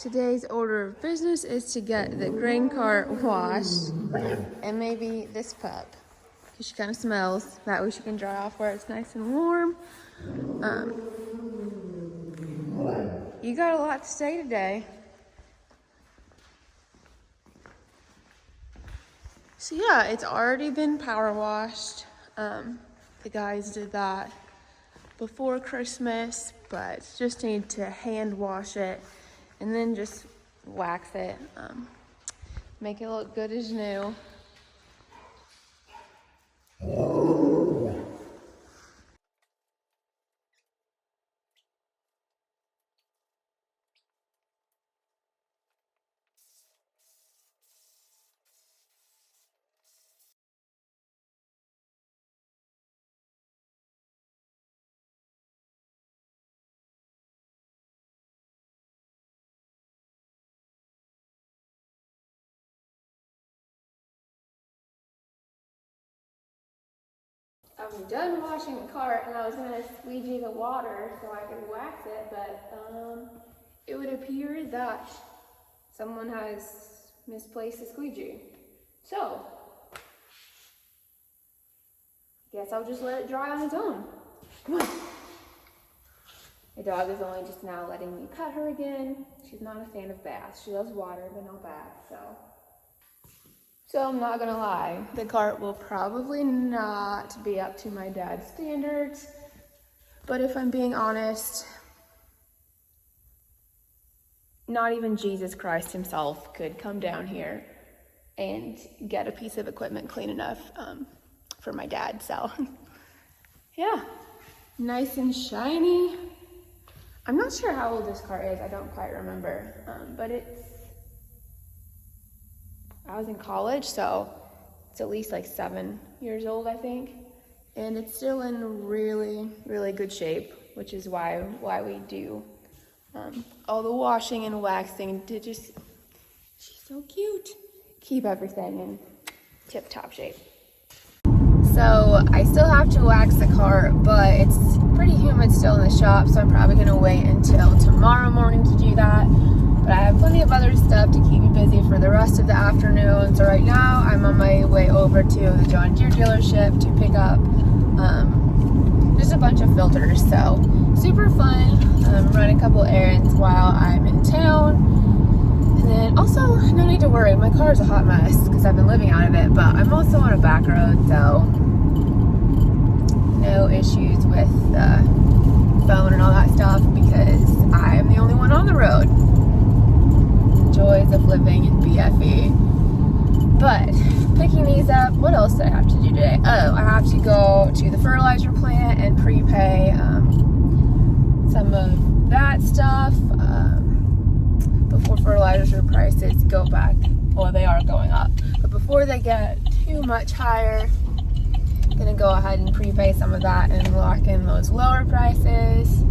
Today's order of business is to get the grain cart washed and maybe this pup because she kind of smells. That way she can dry off where it's nice and warm. You got a lot to say today. So yeah, it's already been power washed. The guys did that before Christmas, but just need to hand wash it and then just wax it, make it look good as new. I'm done washing the cart and I was gonna squeegee the water so I could wax it, but it would appear that someone has misplaced the squeegee. So, guess I'll just let it dry on its own. Come on. My dog is only just now letting me pet her again. She's not a fan of baths. She loves water, but no baths, So I'm not gonna lie, the cart will probably not be up to my dad's standards, but if I'm being honest, not even Jesus Christ himself could come down here and get a piece of equipment clean enough for my dad, so yeah, nice and shiny. I'm not sure how old this cart is, I don't quite remember, but I was in college, so it's at least like 7 years old, I think. And it's still in really, really good shape, which is why we do all the washing and waxing to just, she's so cute, keep everything in tip-top shape. So I still have to wax the cart, but it's pretty humid still in the shop, so I'm probably gonna wait until tomorrow morning to do that. But I have plenty of other stuff to keep me busy for the rest of the afternoon. So right now I'm on my way over to the John Deere dealership to pick up just a bunch of filters. So super fun, run a couple errands while I'm in town. And then also, no need to worry, my car is a hot mess because I've been living out of it, but I'm also on a back road, so no issues with the phone and all that stuff because I'm the only one on the road. Joys of living in BFE. But picking these up, what else did I have to do today? Oh, I have to go to the fertilizer plant and prepay some of that stuff before fertilizer prices go back. Well, they are going up, but before they get too much higher, I'm gonna go ahead and prepay some of that and lock in those lower prices.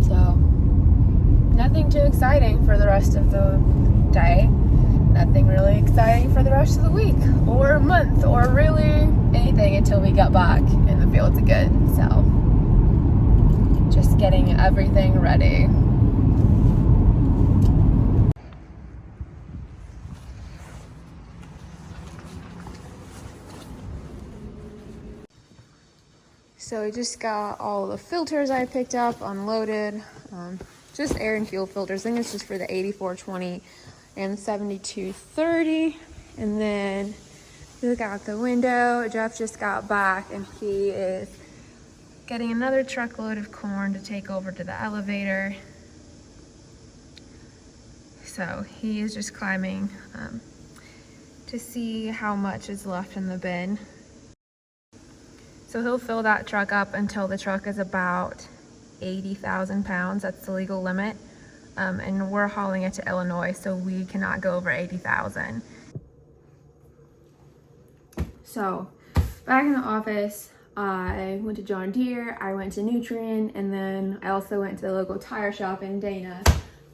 So nothing too exciting for the rest of the day. Nothing really exciting for the rest of the week or month or really anything until we get back in the fields again. So just getting everything ready. So we just got all the filters I picked up unloaded. Just air and fuel filters. I think it's just for the 8420 and the 7230. And then look out the window. Jeff just got back and he is getting another truckload of corn to take over to the elevator. So he is just climbing to see how much is left in the bin. So he'll fill that truck up until the truck is about 80,000 pounds. That's the legal limit. And we're hauling it to Illinois, so we cannot go over 80,000. So back in the office, I went to John Deere, I went to Nutrien, and then I also went to the local tire shop in Dana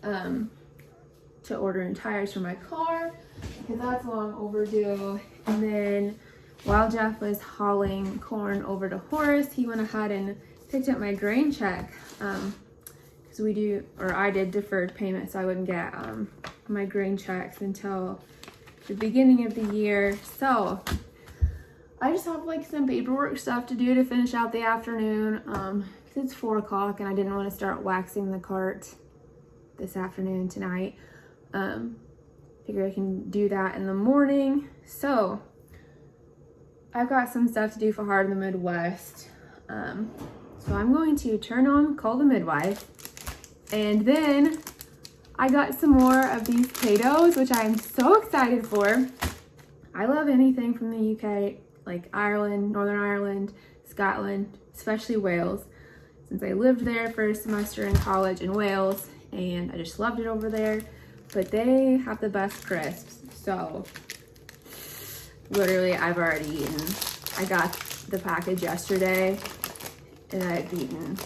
to order in tires for my car because that's long overdue. And then while Jeff was hauling corn over to Horace, he went ahead and picked up my grain check because because I did deferred payment, so I wouldn't get my green checks until the beginning of the year. So I just have like some paperwork stuff to do to finish out the afternoon, because it's 4 o'clock and I didn't want to start waxing the cart this afternoon tonight. Figure I can do that in the morning. So I've got some stuff to do for Hard in the Midwest. So I'm going to call the midwife, and then I got some more of these potatoes, which I'm so excited for. I love anything from the UK, like Ireland, Northern Ireland, Scotland, especially Wales, since I lived there for a semester in college in Wales, and I just loved it over there. But they have the best crisps, so literally I've already eaten. I got the package yesterday, and I've eaten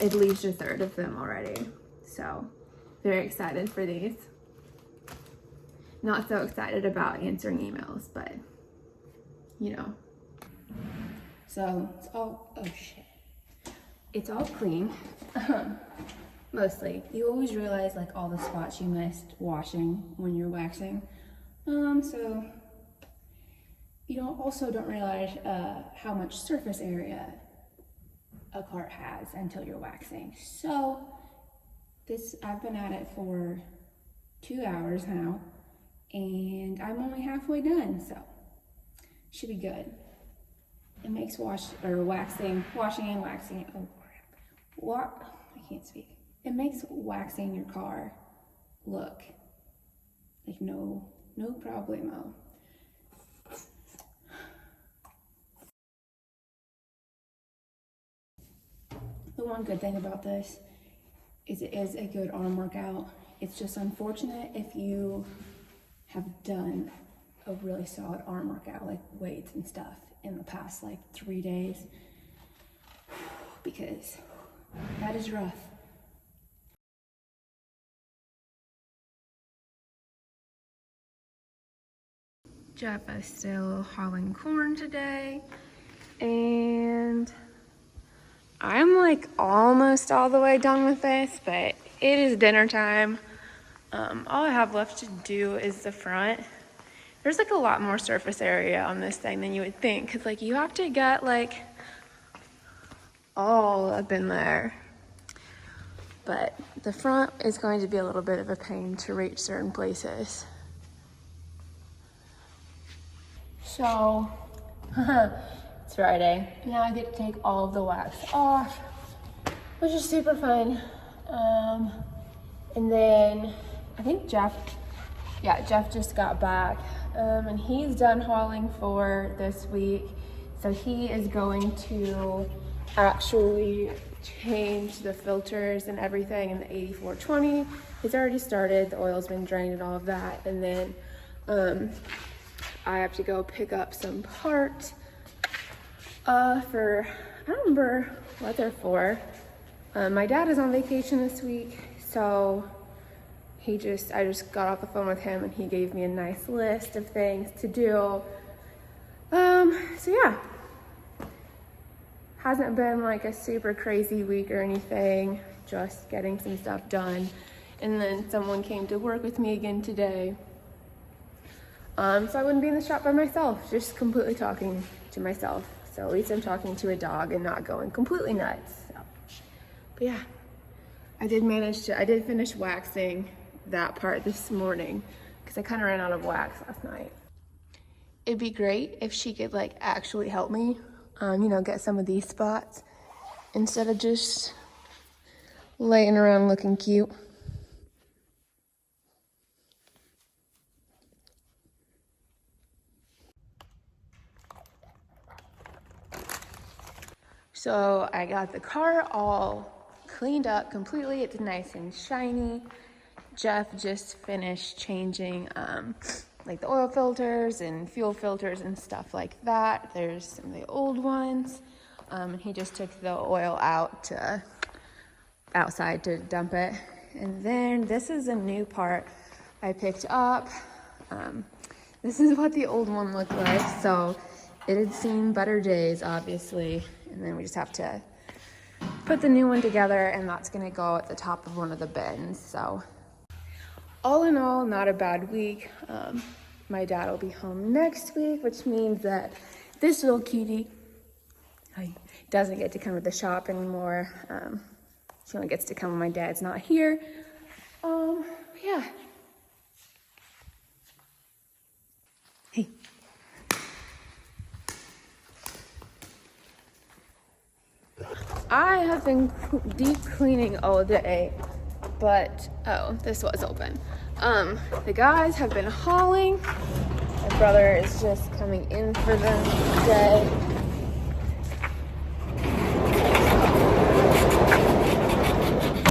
at least a third of them already. So very excited for these. Not so excited about answering emails, but you know. So it's all, oh shit. It's all clean, mostly. You always realize like all the spots you missed washing when you're waxing. So you don't realize how much surface area a cart has until you're waxing. So I've been at it for 2 hours now, and I'm only halfway done, so should be good. It makes washing and waxing, oh crap, I can't speak. It makes waxing your car look like no problemo. The one good thing about this is it is a good arm workout. It's just unfortunate if you have done a really solid arm workout, like weights and stuff, in the past like 3 days, because that is rough. Jeff is still hauling corn today, and I'm like almost all the way done with this, but it is dinner time. All I have left to do is the front. There's like a lot more surface area on this thing than you would think, because like you have to get like all up in there. But the front is going to be a little bit of a pain to reach certain places. So, it's Friday. Now I get to take all of the wax off, which is super fun. And then I think Jeff just got back, and he's done hauling for this week. So he is going to actually change the filters and everything in the 8420. He's already started, the oil's been drained and all of that. And then I have to go pick up some parts for, I don't remember what they're for. My dad is on vacation this week, so I just got off the phone with him, and he gave me a nice list of things to do. So yeah, hasn't been like a super crazy week or anything, just getting some stuff done. And then someone came to work with me again today. So I wouldn't be in the shop by myself, just completely talking to myself. So at least I'm talking to a dog and not going completely nuts. So. But yeah, I did finish waxing that part this morning, because I kind of ran out of wax last night. It'd be great if she could like actually help me, get some of these spots instead of just laying around looking cute. So I got the car all cleaned up completely. It's nice and shiny. Jeff just finished changing like the oil filters and fuel filters and stuff like that. There's some of the old ones. And he just took the oil outside to dump it. And then this is a new part I picked up. This is what the old one looked like. So it had seen better days, obviously. And then we just have to put the new one together, and that's gonna go at the top of one of the bins. So all in all, not a bad week. My dad will be home next week, which means that this little cutie doesn't get to come to the shop anymore. She only gets to come when my dad's not here. Yeah. Hey. I have been deep cleaning all day, but, oh, this was open. The guys have been hauling. My brother is just coming in for the day.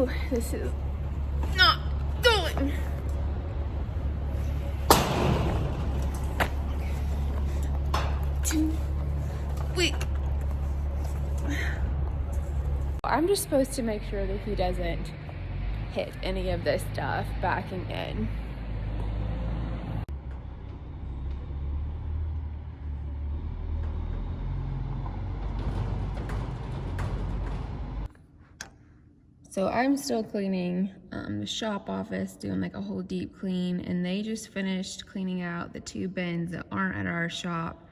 Ooh, this is not going. Wait. I'm just supposed to make sure that he doesn't hit any of this stuff backing in. So I'm still cleaning the shop office, doing like a whole deep clean, and they just finished cleaning out the 2 bins that aren't at our shop.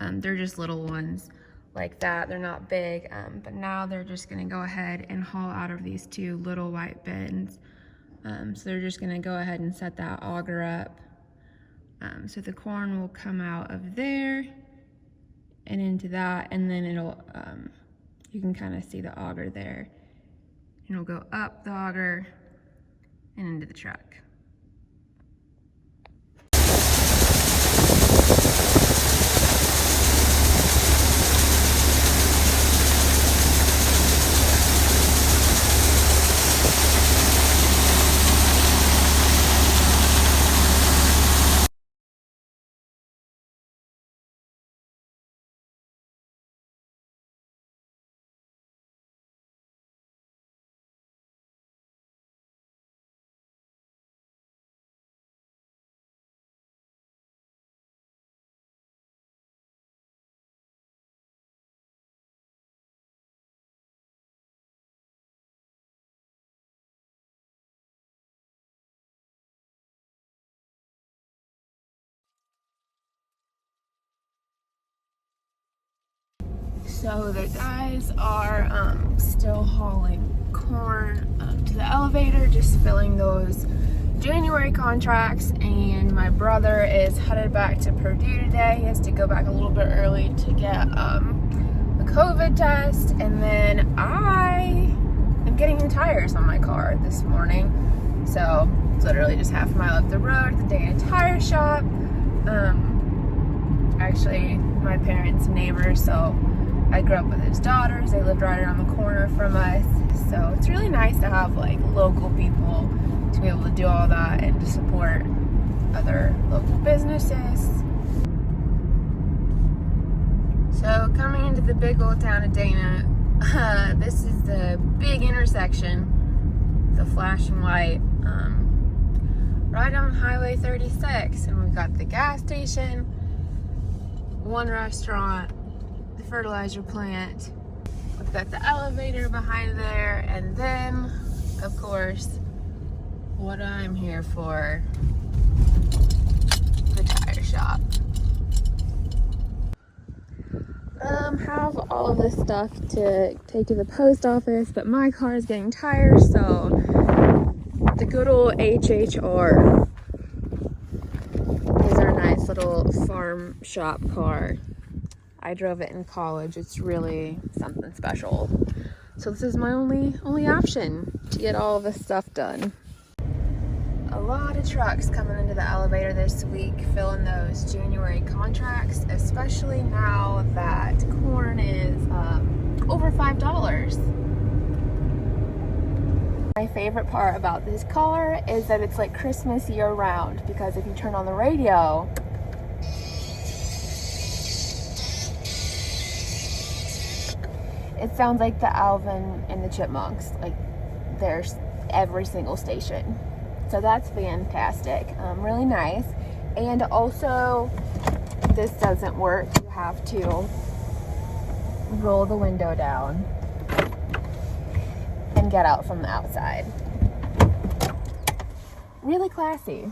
They're just little ones like that. They're not big, but now they're just gonna go ahead and haul out of these 2 little white bins. So they're just gonna go ahead and set that auger up. So the corn will come out of there and into that, and then it'll, you can kind of see the auger there. It'll go up the auger and into the truck. So the guys are still hauling corn to the elevator, just filling those January contracts, and my brother is headed back to Purdue today. He has to go back a little bit early to get a COVID test, and then I am getting new tires on my car this morning. So it's literally just half a mile up the road, the Dana Tire Shop. Actually, my parents' neighbors, so I grew up with his daughters. They lived right around the corner from us. So it's really nice to have like local people to be able to do all that and to support other local businesses. So coming into the big old town of Dana, this is the big intersection, the flashing light, right on Highway 36. And we've got the gas station, one restaurant, the fertilizer plant. We've got the elevator behind there, and then, of course, what I'm here for, the tire shop. Have all of this stuff to take to the post office, but my car is getting tires, so the good old HHR is our nice little farm shop car. I drove it in college. It's really something special. So this is my only option to get all of this stuff done. A lot of trucks coming into the elevator this week, filling those January contracts, especially now that corn is over $5. My favorite part about this car is that it's like Christmas year round, because if you turn on the radio, it sounds like the Alvin and the Chipmunks. Like, there's every single station. So that's fantastic. Really nice. And also, this doesn't work. You have to roll the window down. and get out from the outside. Really classy.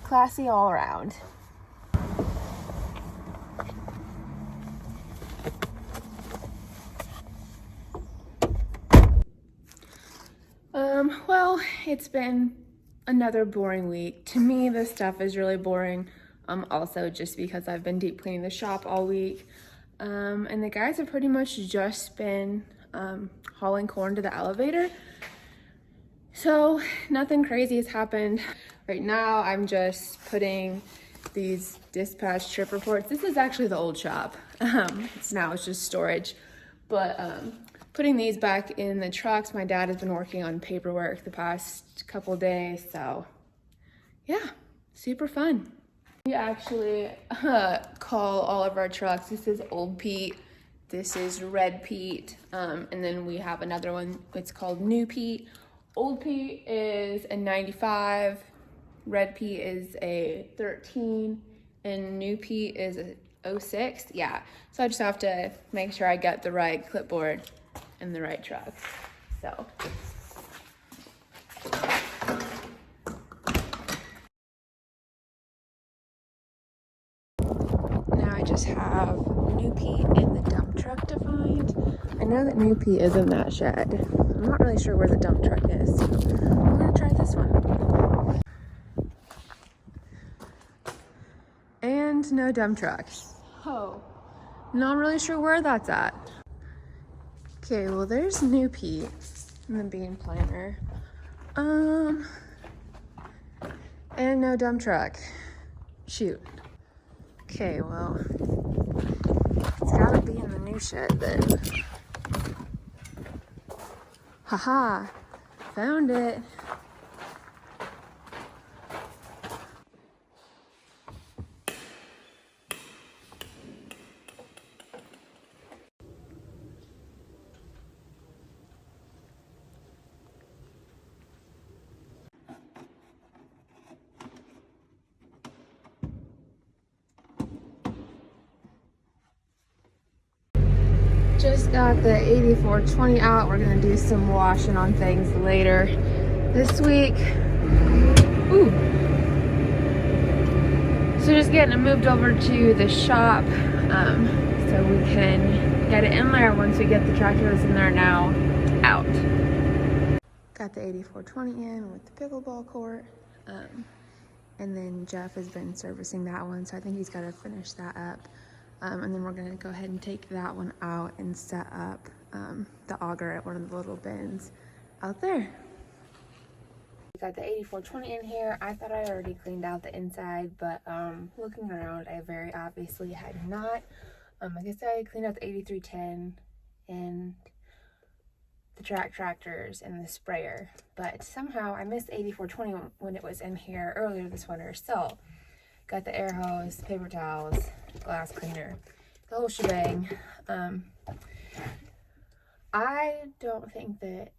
Classy all around. Well, it's been another boring week. To me, this stuff is really boring. Also just because I've been deep cleaning the shop all week. And the guys have pretty much just been hauling corn to the elevator. So nothing crazy has happened. Right now, I'm just putting these dispatch trip reports. This is actually the old shop. It's just storage. But putting these back in the trucks. My dad has been working on paperwork the past couple days. So yeah, super fun. We actually call all of our trucks. This is Old Pete. This is Red Pete. And then we have another one. It's called New Pete. Old Pete is a 95. Red Pete is a 13. And New Pete is a 06. Yeah. So I just have to make sure I get the right clipboard and the right truck. So. I just have New Pete and the dump truck to find. I know that New Pete is in that shed. I'm not really sure where the dump truck is. So I'm gonna try this one. And no dump truck. Oh, not really sure where that's at. Okay, well there's New Pete in the bean planter. And no dump truck. Shoot. Okay, well, it's gotta be in the new shed then. Haha, found it. Just got the 8420 out. We're gonna do some washing on things later this week. Ooh. So just getting it moved over to the shop so we can get it in there once we get the tractor that's in there now out. Got the 8420 in with the pickleball court. And then Jeff has been servicing that one, so I think he's got to finish that up. And then we're going to go ahead and take that one out and set up the auger at one of the little bins out there. We got the 8420 in here. I thought I already cleaned out the inside, but looking around, I very obviously had not. I guess I cleaned out the 8310 and the tractors and the sprayer, but somehow I missed 8420 when it was in here earlier this winter. So got the air hose, paper towels, glass cleaner, the whole shebang. I don't think that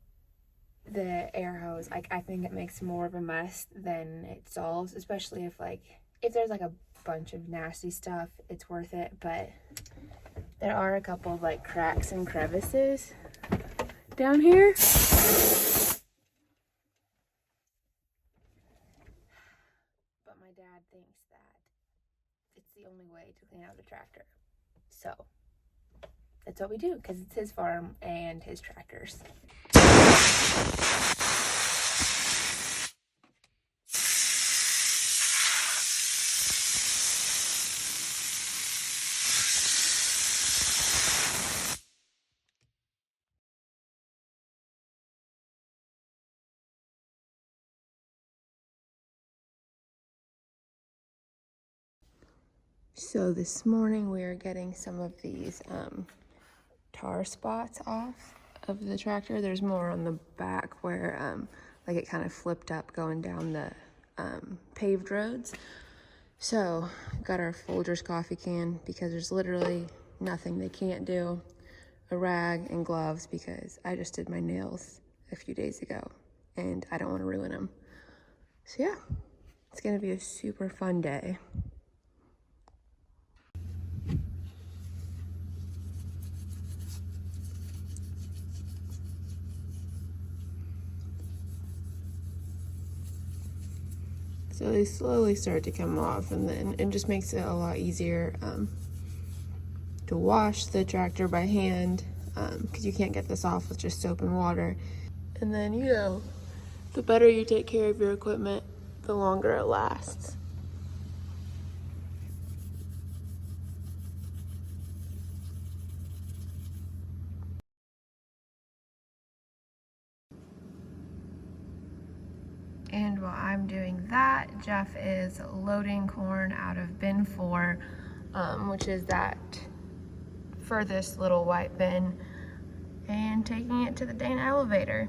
the air hose, I think it makes more of a mess than it solves, especially if there's like a bunch of nasty stuff, it's worth it. But there are a couple of like cracks and crevices down here. But my dad thinks that it's the only way to clean out a tractor. So that's what we do, because it's his farm and his tractors. So this morning we are getting some of these tar spots off of the tractor. There's more on the back where like it kind of flipped up going down the paved roads. So got our Folgers coffee can because there's literally nothing they can't do. A rag and gloves because I just did my nails a few days ago and I don't want to ruin them. So yeah, it's gonna be a super fun day. So they slowly start to come off, and then it just makes it a lot easier to wash the tractor by hand, because you can't get this off with just soap and water. And then, you know, the better you take care of your equipment, the longer it lasts. And while I'm doing that, Jeff is loading corn out of bin 4, which is that furthest little white bin, and taking it to the Dana elevator.